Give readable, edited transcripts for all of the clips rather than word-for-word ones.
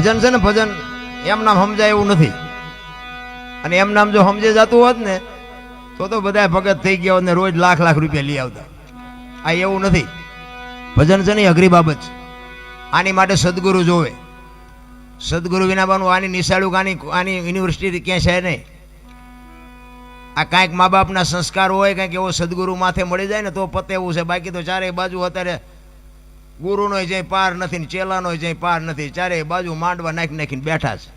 ભજન છે ને, ભજન એમ નામ સમજાય એવું નથી. અને એમ નામ જો સમજે જતું હોત ને તો બધા ભગત થઈ ગયા હોત ને રોજ લાખ લાખ રૂપિયા લઈ આવતા. આ એવું નથી. ભજન છે ને અઘરી બાબત છે. આની માટે સદગુરુ જોવે. સદગુરુ વિના બનવું આની નિશાળું આની યુનિવર્સિટી ક્યાંય છે નહીં. આ કાંઈક મા બાપના સંસ્કાર હોય, કાંઈક એવો સદગુરુ માથે મળી જાય ને તો પતે એવું છે. બાકી તો ચારેય બાજુ અત્યારે ગુરુનો જઈ પાર નથી ને ચેલાનો જઈ પાર નથી. ચારેય બાજુ માંડવા નાખી નાખીને બેઠા છે.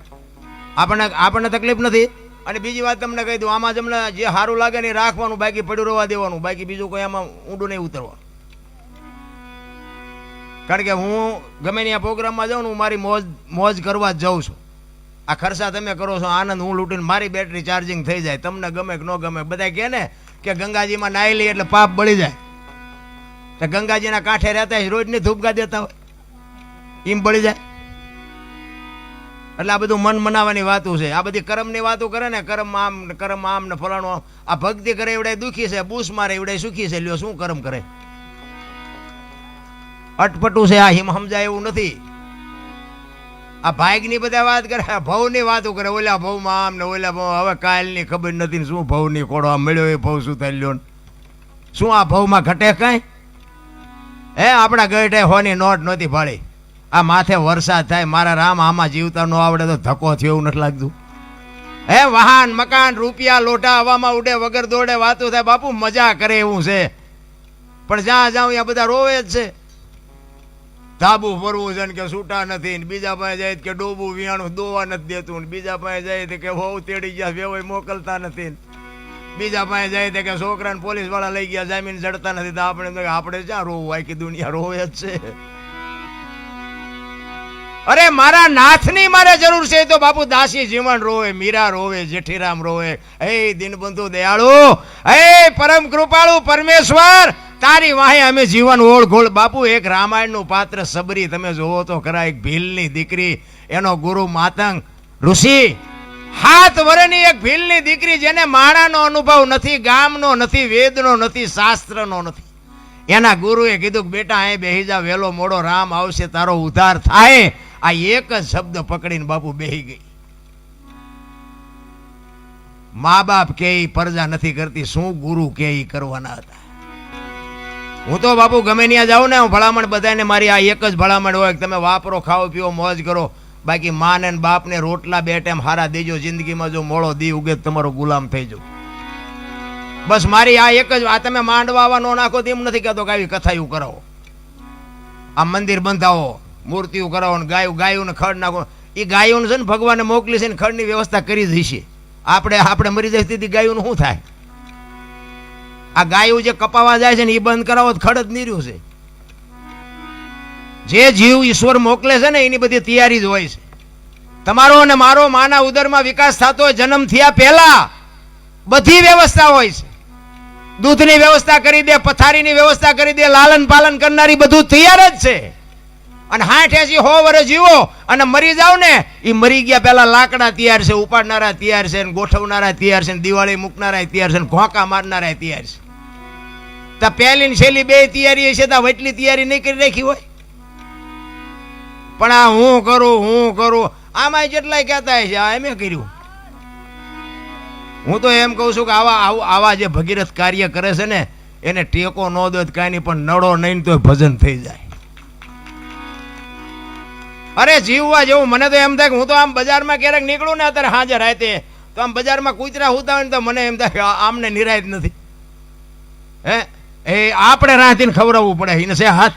આપણને તકલીફ નથી. અને બીજી વાત તમને કહી દઉં, આમાં તમને જે સારું લાગે ને રાખવાનું, બાકી પડ્યું રહેવા દેવાનું. બાકી બીજું કોઈ આમાં ઊંડું નહીં ઉતરવાનું. કારણ કે હું ગમે ત્યાં પ્રોગ્રામમાં જાઉં ને હું મારી મોજ કરવા જ જાઉં છું. આ ખર્ચા તમે કરો છો, આનંદ હું લૂંટીને મારી બેટરી ચાર્જિંગ થઈ જાય. તમને ગમે કે ન ગમે. બધા કહે ને કે ગંગાજીમાં નાહી લઈએ એટલે પાપ બળી જાય. તો ગંગાજીના કાંઠે રહેતા હોય, રોજની ધૂપગા દેતા હોય, એમ બળી જાય. એટલે આ બધું મન મનાવવાની વાતો છે. આ બધી કર્મની વાતો કરે ને, કર્મ આમ ને ફલાણું. આ ભક્તિ કરે એવડે દુઃખી છે, બૂસ મારે એવડે સુખી છે. લ્યો શું કર્મ કરે? અટપટું છે. આ હિમ સમજાય એવું નથી. આ ભાગની બધા વાત કરે, ભવની વાતો કરે. ઓલા ભવમાં આમ ને ઓલા ભવ. હવે કાલની ખબર નથી ને શું ભવની કોડો આ મળ્યો એ ભવ શું થઈ લ્યો. શું આ ભવમાં ઘટે કાંઈ? આપણા ગઢે હોની નોટ નહોતી ભાળી. આ માથે વરસાદ થાય, મારા રામ આમાં જીવતા ન આવડે તો ધક્કો થયો એવું નથી લાગતું? વાહન મકાન રૂપિયા લોટા હવામાં ઉડે, વગર દોડે વાતો થાય. બાપુ મજા કરે એવું છે. પણ જ્યાં જાઉં ત્યાં બધા રોવે જ છે. ધાબુ ફરવું છે ને કે છૂટા નથી ને, બીજા પાસે જાય કે ડોબું વિયાણું દોવા નથી દેતું ને, બીજા પાસે જાય કે હોવ તેડી ગયા વેવાય મોકલતા નથી, બીજા પાસે જાય કે છોકરાને પોલીસ વાળા લઈ ગયા જામીન જડતા નથી. તો આપણે જ્યાં રોવું, આખી દુનિયા રોવે જ છે. અરે મારા નાથની મારે જરૂર છે તો બાપુ દાસી જીવન રોવે, મીરા રોવે, જેઠીરામ રોવે. હે દીનબંધુ દયાળુ, હે પરમ કૃપાળુ પરમેશ્વર, તારી વાહે અમે જીવન ઓળઘોળ. બાપુ એક રામાયણનું પાત્ર સબરી તમે જોવો તો ખરા. એક ભીલની દીકરી, એનો ગુરુ માતંગ ઋષિ, 7 વર્ષની એક ભીલની દીકરી, જેને માણાનો અનુભવ નથી, ગામનો નથી, વેદનો નથી, શાસ્ત્રનો નથી. એના ગુરુએ કીધું કે બેટા અહીં બેહી જા, વેલો મોડો રામ આવશે, તારો ઉદ્ધાર થાય. આ એક જ શબ્દ પકડીને બાપુ બેહી ગઈ. મા બાપ કે પરજા નથી કરતી, શું ગુરુ કે કરવાના હતા? હું તો બાપુ ગમે ત્યાં જાઉં ને, હું ભલામણ બધાને મારી આ એક જ ભલામણ હોય કે તમે વાપરો, ખાઓ, પીવો, મોજ કરો. બાકી માને ને બાપને રોટલા 2 ટાઈમ હારા દેજો. જિંદગીમાં જો મોળો દી ઉગે તમારો ગુલામ થઈ જાવ. બસ મારી આ એક જ. આ તમે માંડવા નો નાખો તો એમ નથી કહેતો કે આવી કથાયું કરાવો, આ મંદિર બંધાવો, મૂર્તિઓ કરાવો ને ગાયું ને ખડ નાખો. એ ગાયોને છે ને ભગવાને મોકલી છે ને ખડની વ્યવસ્થા કરી જ હશે. આપણે મરી જાય સ્થિતિ ગાયોનું શું થાય? આ ગાયું જે કપાવા જાય છે ને એ બંધ કરાવો તો ખડ જ નીર્યું છે. જે જીવ ઈશ્વર મોકલે છે ને એની બધી તૈયારી જ હોય છે. તમારો અને મારો માના ઉદરમાં વિકાસ થતો હોય જન્મ થયા પહેલા બધી વ્યવસ્થા હોય છે. દૂધની વ્યવસ્થા કરી દે, પથારીની વ્યવસ્થા કરી દે, લાલન પાલન કરનારી બધું તૈયાર જ છે. અને 60-80 વર્ષ જીવો અને મરી જાવ ને, એ મરી ગયા પહેલા લાકડા તૈયાર છે, ઉપાડનારા તૈયાર છે, ગોઠવનારા તૈયાર છે, દિવાળી મૂકનારા તૈયાર છે, ઘોંકા મારનારા તૈયાર છે. તો પહેલી ને છેલ્લી 2 તૈયારી હશે તો વટલી તૈયારી નહીં કરી રાખી હોય. પણ આ હું કરું આમાં જેટલાય કહેતા છે આ એમ કર્યું. હું તો એમ કહું છું કે આવા જે ભગીરથ કાર્ય કરે છે ને એને ટેકો ન દો કાંઈ નહીં, પણ નડો નહીં તો ભજન થઈ જાય. અરે જીવવા જેવું. મને તો એમ થાય કે હું તો આમ બજારમાં ક્યારેક નીકળું ને અત્યારે હાજર રાતે તો આમ બજારમાં કૂતરા હુતા હોય ને તો મને એમ થાય કે આમને નિરાયત નથી. એ આપણે રાતીને ખવડાવવું પડે એને છે હાથ.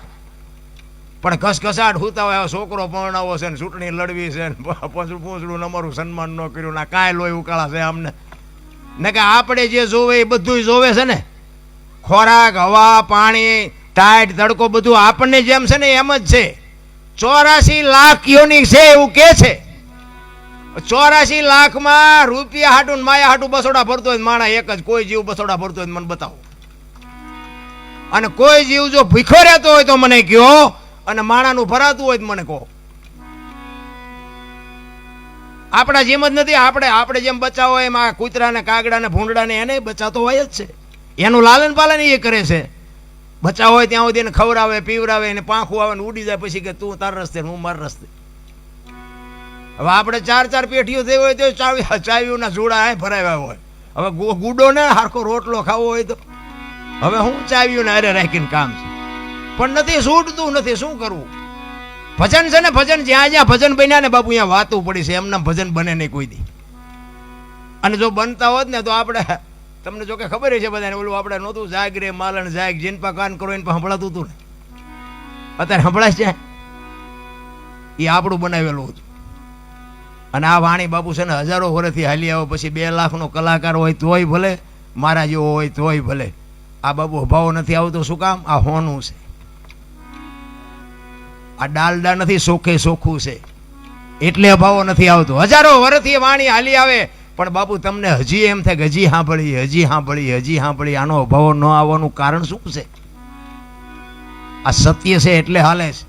પણ ઘસઘસાટ હુતા હોય, છોકરો પરણાવો છે ને ચૂંટણી લડવી છે ને પૂંછડું અમારું સન્માન ન કર્યું ના કાંઈ લોહી ઉકાળા છે અમને ને કે આપણે જે જોવે એ બધું જોવે છે ને. ખોરાક, હવા, પાણી, ટાઈટ, તડકો બધું આપણને જેમ છે ને એમ જ છે. 84 લાખ યોની છે એવું કે છે. 84 લાખમાં રૂપિયા હાટું માયા હાટું બસોડા ભરતો હોય માણા એક જ. કોઈ જીવ બસોડા ભરતો હોય મને બતાવો. અને કોઈ જીવ જો ભીખો રહેતો હોય તો મને કહો, અને માણાનું ભરાતું હોય તો મને કહો. આપણા જેમ જ નથી. આપણે જેમ બચાવો એમ આ કૂતરાને, કાગડાને, ભૂંડડાને એને બચાતો હોય જ છે. એનું લાલન પાલન એ કરે છે. બચાવ હોય ત્યાં સુધી એને ખવડાવે, પીવડાવે, એને પાંખું આવે ને ઉડી જાય પછી કે તું તારા રસ્તે હું મારા રસ્તે. હવે આપણે ચાર પેટીઓ થઈ હોય તો ચાવીઓના જોડા ભરાવ્યા હોય. હવે ગુડો ને હારખો રોટલો ખાવો હોય તો હવે હું ચાવીઓને હારે રાખીને કામ છે, પણ નથી છૂટતું નથી. શું કરવું? ભજન છે ને ભજન, જ્યાં જ્યાં ભજન બન્યા ને બાપુ અહીંયા વાતું પડી છે. એમના ભજન બને નહીં કોઈ દી. અને જો બનતા હોત ને તો આપણે, તમને જો કે ખબર છે બધાને, ઓલું આપણે નહોતું જાગ રે માલણ જાગ, જીનપા કાન કરો એને પણ સંભળાતું હતું ને, અત્યારે સંભળાય છે. એ આપણું બનાવેલું હતું. અને આ વાણી બાપુ છે ને હજારો વર્ષથી હાલી આવે. પછી 2 લાખનો કલાકાર હોય તોય ભલે, મારા જેવો હોય તોય ભલે, આ બાપુ અભાવ નથી આવતો. શું કામ? આ હોનું છે, આ ડાલડા નથી, સોખે સોખું છે, એટલે અભાવો નથી આવતો. હજારો વર્ષથી વાણી હાલી આવે, પણ બાપુ તમને હજી એમ થાય કે હજી સાંભળી. આનો અભાવો ન આવવાનું કારણ શું છે? આ સત્ય છે એટલે હાલે છે.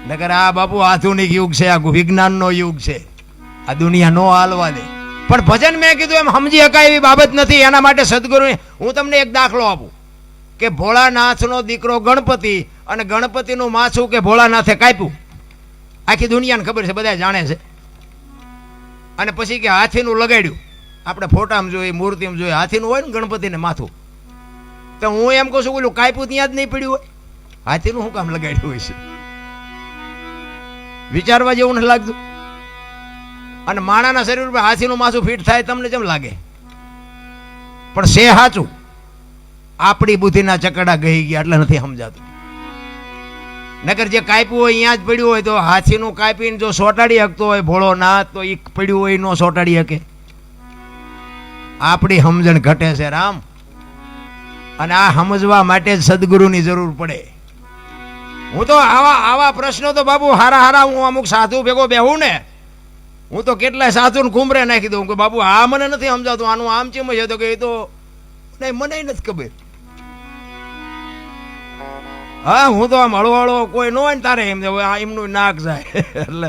નકર આ બાપુ આધુનિક યુગ છે, આ વિજ્ઞાનનો યુગ છે, આ દુનિયા નો હાલવા દે. પણ ભજન મેં કીધું એમ સમજી શકાય એવી બાબત નથી. એના માટે સદગુરુ, હું તમને એક દાખલો આપું કે ભોળાનાથનો દીકરો ગણપતિ અને ગણપતિનું માથું કે ભોળાનાથે કાપ્યું. આખી દુનિયાને ખબર છે, બધા જાણે છે. અને પછી કે હાથીનું લગાડ્યું. આપણે ફોટામાં જોઈએ, મૂર્તિમાં જોઈએ, હાથીનું હોય ને ગણપતિને માથું. તો હું એમ કહું છું, ઓલું કાપ્યું ત્યાં જ નહીં પડ્યું હોય, હાથીનું શું કામ લગાડ્યું હોય છે? વિચારવા જેવું નથી લાગતું? અને માણાના શરીર પર હાથીનું માથું ફિટ થાય તમને કેમ લાગે? પણ છે સાચું, આપણી બુદ્ધિના ચકડા ગઈ ગયા એટલે નથી સમજાતું. નકર જે કાપ્યું હોય અહીંયા જ પડ્યું હોય, તો હાથીનું કાપીને જો સોટાડી શકતો હોય ભોળો નાથ, તો એ પડ્યું હોય ન સોટાડી શકે. આપણી સમજણ ઘટે છે રામ. અને આ સમજવા માટે જ સદગુરુની જરૂર પડે. હું તો આવા પ્રશ્નો તો બાપુ હારા હું અમુક સાધુ ભેગો બેહું ને, હું તો કેટલાય સાધુને કુંભરે નાખી દઉં કે બાપુ આ મને નથી સમજાતું, આનું આમ ચેમ છે. તો કે એ તો નહીં, મને નથી ખબર. હા, હું તો આમ હળવો કોઈ ન હોય ને તારે એમ એમનું નાક જાય. એટલે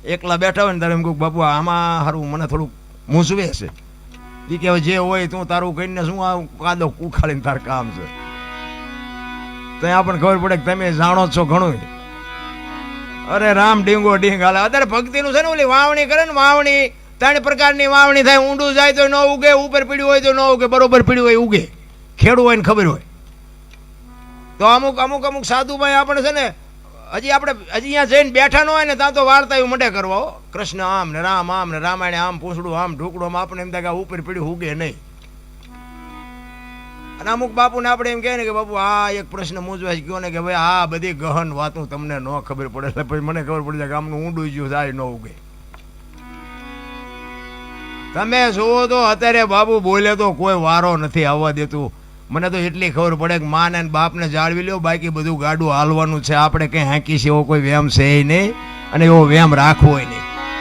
એકલા બેઠા હોય ને તારે એમ કહું બાપુ આમાં સારું મને થોડુંક મૂંઝવે છે. એ કે જે હોય તું તારું કહીને શું આ કાદો ઉખાડીને તાર કામ છે. તો આપણને ખબર પડે કે તમે જાણો છો ઘણું. અરે રામ ડીંગો ડીંગ હાલે. અત્યારે ભક્તિનું છે ને, ઓલી વાવણી કરે ને, વાવણી 3 પ્રકારની વાવણી થાય. ઊંડું જાય તો ન ઉગે, ઉપર પીડ્યું હોય તો ન ઉગે, બરોબર પીડ્યું હોય ઉગે. ખેડું હોય ને ખબર હોય. તો અમુક સાધુભાઈ આપણે છે ને, હજી અહીંયા જઈને બેઠા ન હોય ને, ત્યાં તો વાર્તા એવું મંડે કરવા. કૃષ્ણ આમ ને રામ આમ ને રામાયણ આમ, પૂછડું આમ, ઢોકળું આમ. આપણે એમ થાય કે ઉપર પીડ્યું ઉગે નહીં. અને અમુક બાપુને આપણે એમ કહે ને કે બાપુ આ એક પ્રશ્ન મૂંઝવાય ગયો ને, કે ભાઈ આ બધી ગહન વાતો તમને ન ખબર પડે. એટલે પછી મને ખબર પડી જાય કે આમનું ઊંડું ગયું જાય ન ઉગે. તમે જુઓ તો અત્યારે બાપુ બોલે તો કોઈ વારો નથી આવવા દેતું. મને તો એટલી ખબર પડે કે માને ને બાપને જાળવી લ્યો, બાકી બધું ગાડું હાલવાનું છે. આપણે કંઈ હાંકી છે એવો કોઈ વ્યામ છે નહીં, અને એવો વ્યામ રાખવો નહીં.